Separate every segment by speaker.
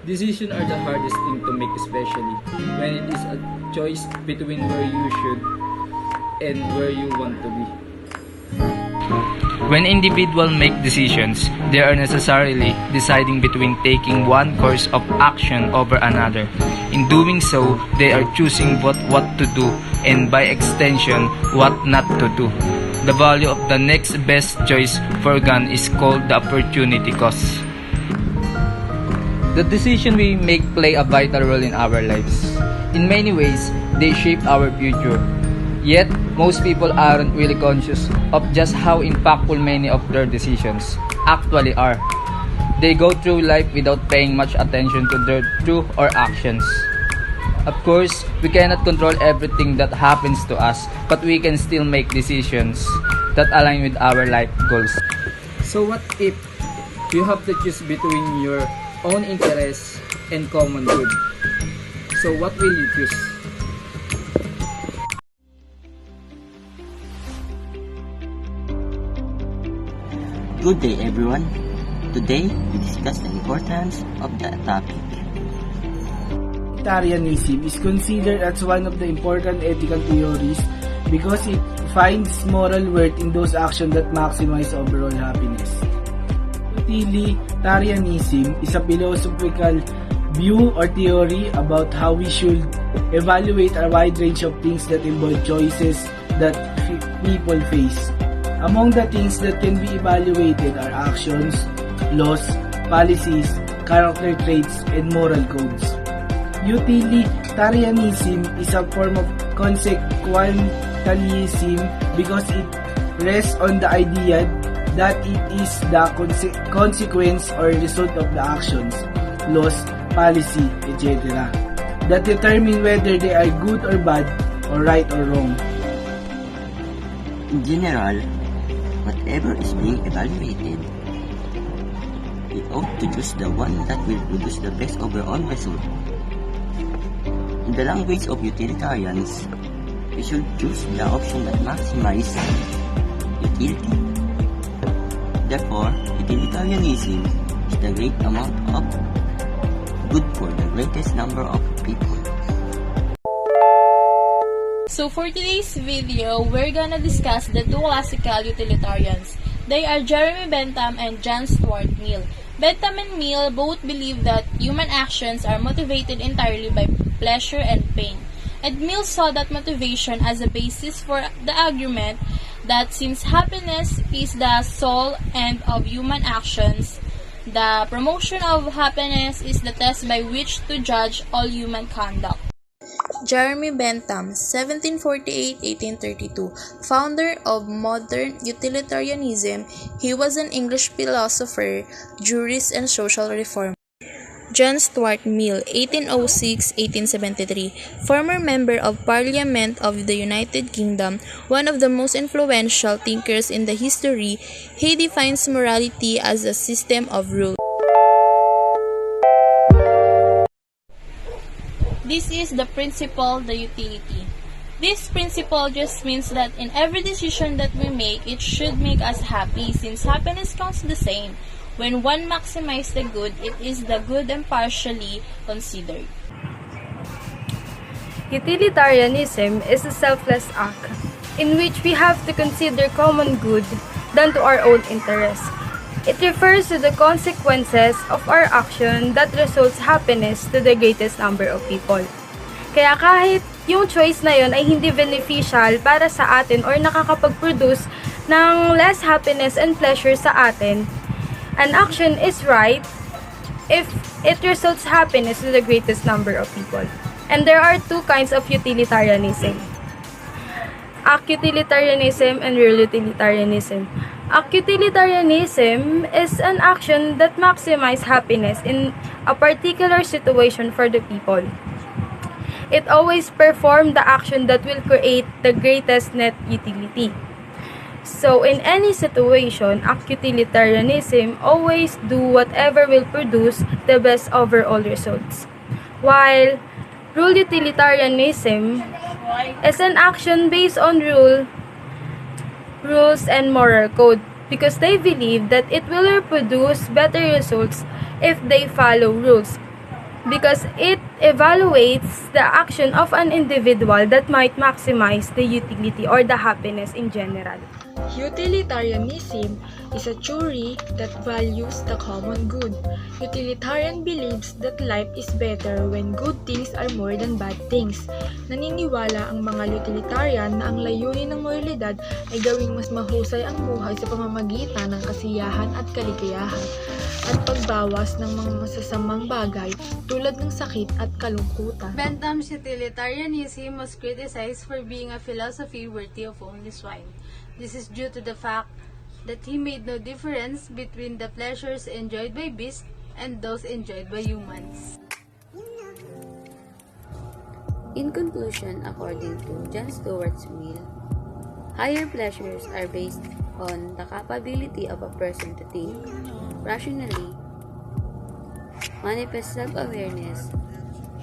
Speaker 1: Decisions are the hardest thing to make, especially when it is a choice between where you should and where you want to be. When individuals make decisions, they are necessarily deciding between taking one course of action over another. In doing so, they are choosing what to do and by extension, what not to do. The value of the next best choice for one is called the opportunity cost. The decisions we make play a vital role in our lives. In many ways, they shape our future. Yet, most people aren't really conscious of just how impactful many of their decisions actually are. They go through life without paying much attention to their truth or actions. Of course, we cannot control everything that happens to us, but we can still make decisions that align with our life goals. So what if you have to choose between your own interests and common good? So what will you choose?
Speaker 2: Good day everyone. Today we discuss the importance of the topic.
Speaker 3: Utilitarianism is considered as one of the important ethical theories because it finds moral worth in those actions that maximize overall happiness. Utilitarianism is a philosophical view or theory about how we should evaluate a wide range of things that involve choices that people face. Among the things that can be evaluated are actions, laws, policies, character traits, and moral codes. Utilitarianism is a form of consequentialism because it rests on the idea that it is the consequence or result of the actions, laws, policy, etc. that determine whether they are good or bad, or right or wrong.
Speaker 2: In general, whatever is being evaluated, we ought to choose the one that will produce the best overall result. In the language of utilitarians, we should choose the option that maximizes utility. Therefore, utilitarianism is the great amount of good for the greatest number of people.
Speaker 4: So for today's video, we're gonna discuss the two classical utilitarians. They are Jeremy Bentham and John Stuart Mill. Bentham and Mill both believe that human actions are motivated entirely by pleasure and pain. And Mill saw that motivation as a basis for the argument that since happiness is the sole end of human actions, the promotion of happiness is the test by which to judge all human conduct. Jeremy Bentham, 1748-1832, founder of modern utilitarianism, he was an English philosopher, jurist, and social reformer. John Stuart Mill, 1806-1873, former member of Parliament of the United Kingdom, one of the most influential thinkers in the history, he defines morality as a system of rules. This is the principle, the utility. This principle just means that in every decision that we make, it should make us happy since happiness counts the same. When one maximizes the good, it is the good impartially considered.
Speaker 5: Utilitarianism is a selfless act in which we have to consider common good than to our own interests. It refers to the consequences of our action that results happiness to the greatest number of people. Kaya kahit yung choice na yun ay hindi beneficial para sa atin or nakakapag-produce ng less happiness and pleasure sa atin, an action is right if it results happiness to the greatest number of people. And there are two kinds of utilitarianism: act-utilitarianism and real utilitarianism. Act-utilitarianism is an action that maximizes happiness in a particular situation for the people. It always performs the action that will create the greatest net utility. So in any situation, act-utilitarianism always do whatever will produce the best overall results. While rule utilitarianism is an action based on rules and moral code, because they believe that it will reproduce better results if they follow rules, because it evaluates the action of an individual that might maximize the utility or the happiness in general.
Speaker 6: Utilitarianism is a theory that values the common good. Utilitarian believes that life is better when good things are more than bad things. Naniniwala ang mga utilitarian na ang layunin ng moralidad ay gawing mas mahusay ang buhay sa pamamagitan ng kasiyahan at kaligayahan at pagbawas ng mga masasamang bagay tulad ng sakit at kalungkutan.
Speaker 7: Bentham's utilitarianism was criticized for being a philosophy worthy of only swine. This is due to the fact that he made no difference between the pleasures enjoyed by beasts and those enjoyed by humans.
Speaker 8: In conclusion, according to John Stuart Mill, higher pleasures are based on the capability of a person to think rationally, manifest self-awareness,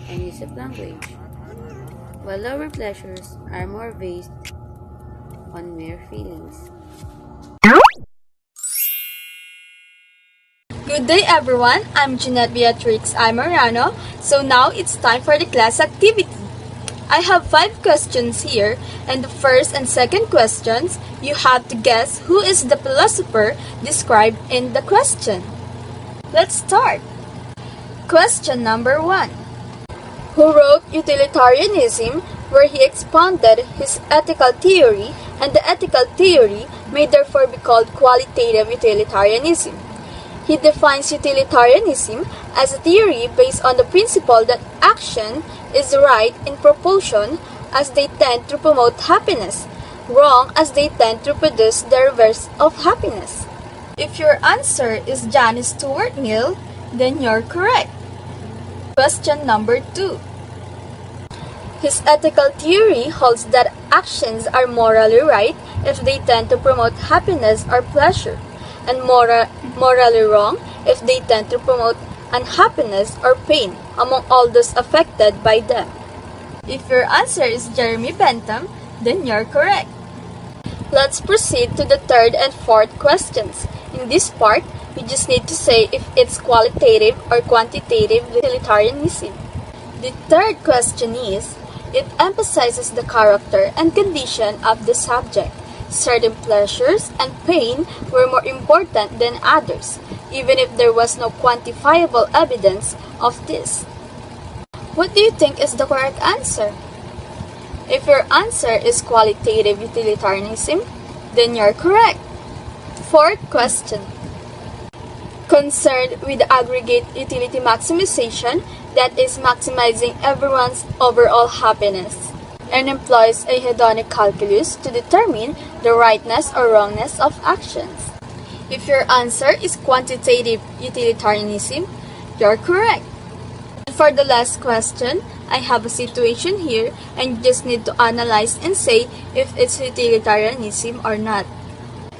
Speaker 8: and use of language, while lower pleasures are more based on mere feelings.
Speaker 9: Good day everyone, I'm Jeanette Beatrix, I'm MARIANO. So now it's time for the class activity. I have 5 questions here, and the first and second questions, you have to guess who is the philosopher described in the question. Let's start. Question number 1. Who wrote Utilitarianism, where he expounded his ethical theory, and the ethical theory may therefore be called qualitative utilitarianism. He defines utilitarianism as a theory based on the principle that action is right in proportion as they tend to promote happiness, wrong as they tend to produce the reverse of happiness. If your answer is John Stuart Mill, then you're correct. Question number 2. His ethical theory holds that actions are morally right if they tend to promote happiness or pleasure, and morally wrong if they tend to promote unhappiness or pain among all those affected by them. If your answer is Jeremy Bentham, then you're correct. Let's proceed to the third and fourth questions. In this part, you just need to say if it's qualitative or quantitative utilitarianism. The third question is, it emphasizes the character and condition of the subject. Certain pleasures and pain were more important than others, even if there was no quantifiable evidence of this. What do you think is the correct answer? If your answer is qualitative utilitarianism, then you're correct. Fourth question. Concerned with the aggregate utility maximization, that is maximizing everyone's overall happiness, and employs a hedonic calculus to determine the rightness or wrongness of actions. If your answer is quantitative utilitarianism, you're correct. And for the last question, I have a situation here and you just need to analyze and say if it's utilitarianism or not.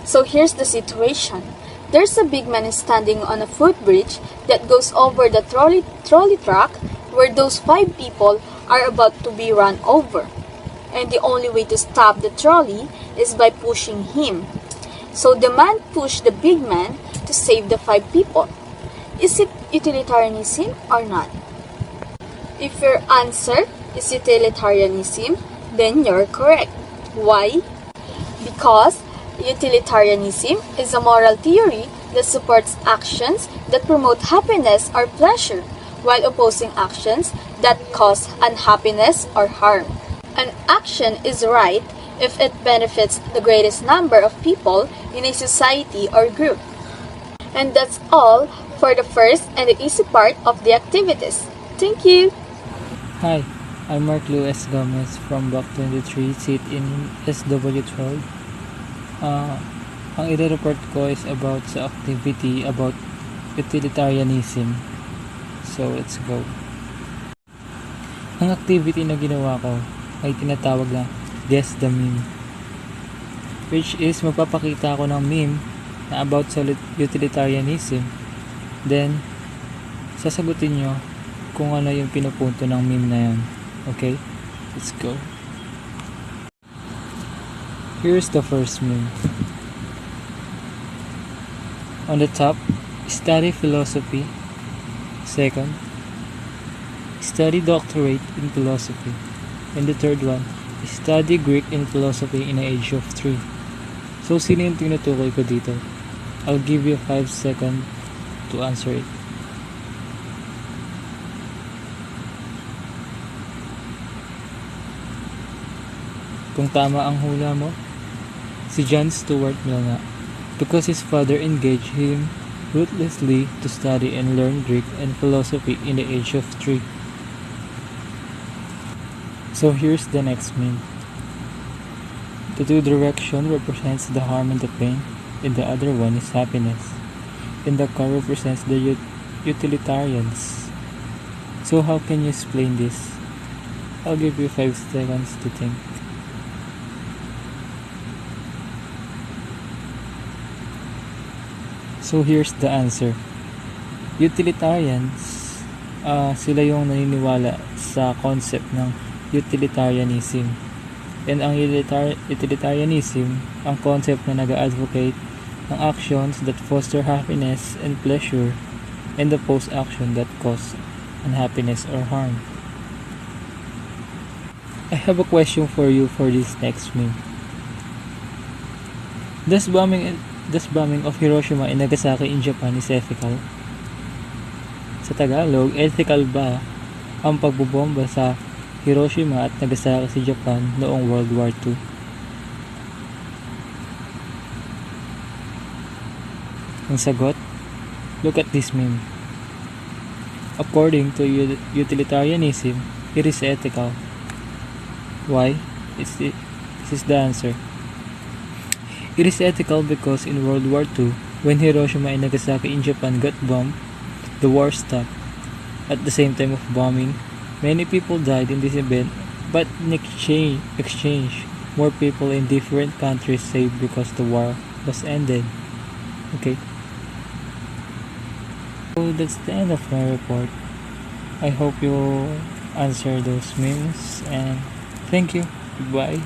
Speaker 9: So here's the situation. There's a big man standing on a footbridge that goes over the trolley track where those 5 people are about to be run over. And the only way to stop the trolley is by pushing him. So the man pushed the big man to save the 5 people. Is it utilitarianism or not? If your answer is utilitarianism, then you're correct. Why? Because utilitarianism is a moral theory that supports actions that promote happiness or pleasure, while opposing actions that cause unhappiness or harm. An action is right if it benefits the greatest number of people in a society or group. And that's all for the first and the easy part of the activities. Thank you!
Speaker 10: Hi, I'm Mark Luis Gomez from Block 23, seat in SW12. Ang i-report ko is about sa activity about utilitarianism. So, let's go. Ang activity na ginawa ko ay tinatawag na Guess the Meme, which is magpapakita ako ng meme na about sa utilitarianism. Then, sasagutin nyo kung ano yung pinupunto ng meme na yun. Okay? Let's go. Here's the first meme. On the top, study philosophy. Second, study doctorate in philosophy. And the third one, study Greek and philosophy in the age of 3. So, sino yung tinutukoy ko dito? I'll give you 5 seconds to answer it. Kung tama ang hula mo, si John Stuart Mill nga, because his father engaged him ruthlessly to study and learn Greek and philosophy in the age of 3. So here's the next meme. The two direction represents the harm and the pain, and the other one is happiness. And the car represents the utilitarians. So how can you explain this? I'll give you 5 seconds to think. So here's the answer. Utilitarians, sila yung naniniwala sa concept ng utilitarianism. And ang utilitarianism, ang concept na nag-advocate ng actions that foster happiness and pleasure and oppose action that cause unhappiness or harm. I have a question for you for this next meme. Does bombing of Hiroshima and Nagasaki in Japan is ethical? Sa Tagalog, ethical ba ang pagbobomba sa Hiroshima at Nagasaki sa Japan noong World War II? Ang sagot, look at this meme. According to utilitarianism, it is ethical. Why? This is the answer. It is ethical because in World War II, when Hiroshima and Nagasaki in Japan got bombed, the war stopped. At the same time of bombing, many people died in this event, but in exchange, more people in different countries saved because the war was ended. Okay. So that's the end of my report. I hope you answer those memes and thank you. Goodbye.